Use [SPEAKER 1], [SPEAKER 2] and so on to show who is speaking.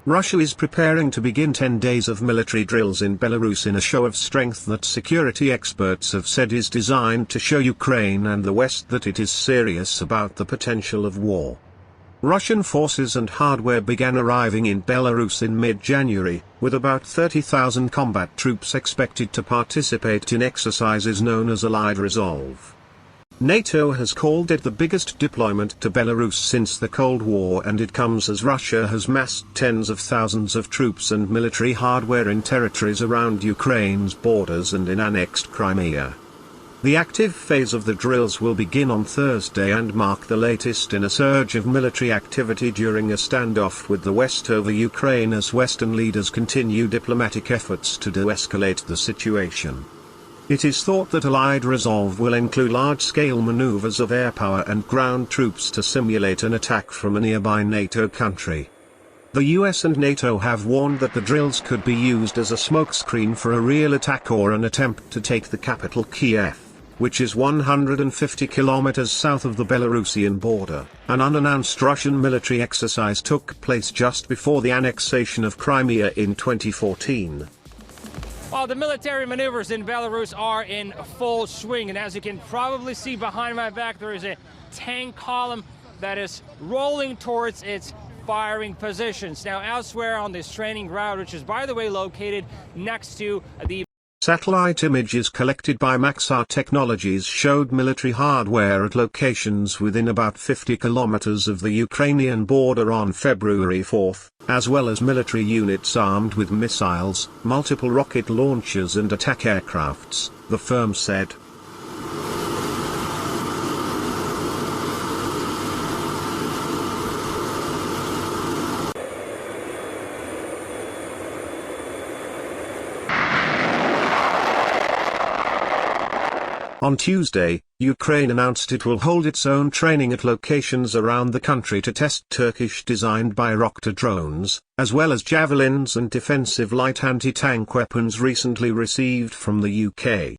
[SPEAKER 1] Russia is preparing to begin 10 days of military drills in Belarus in a show of strength that security experts have said is designed to show Ukraine and the West that it is serious about the potential of war. Russian forces and hardware began arriving in Belarus in mid-January, with about 30,000 combat troops expected to participate in exercises known as Allied Resolve. NATO has called it the biggest deployment to Belarus since the Cold War, and it comes as Russia has massed tens of thousands of troops and military hardware in territories around Ukraine's borders and in annexed Crimea. The active phase of the drills will begin on Thursday and mark the latest in a surge of military activity during a standoff with the West over Ukraine as Western leaders continue diplomatic efforts to de-escalate the situation. It is thought that Allied Resolve will include large-scale maneuvers of air power and ground troops to simulate an attack from a nearby NATO country. The US and NATO have warned that the drills could be used as a smokescreen for a real attack or an attempt to take the capital Kiev, which is 150 kilometers south of the Belarusian border. An unannounced Russian military exercise took place just before the annexation of Crimea in 2014.
[SPEAKER 2] Well, the military maneuvers in Belarus are in full swing, and as you can probably see behind my back, there is a tank column that is rolling towards its firing positions. Now, elsewhere on this training ground, which is, by the way, located next to the
[SPEAKER 1] satellite images collected by Maxar Technologies showed military hardware at locations within about 50 kilometers of the Ukrainian border on February 4, as well as military units armed with missiles, multiple rocket launchers and attack aircrafts, the firm said. On Tuesday, Ukraine announced it will hold its own training at locations around the country to test Turkish-designed Bayraktar drones, as well as javelins and defensive light anti-tank weapons recently received from the UK.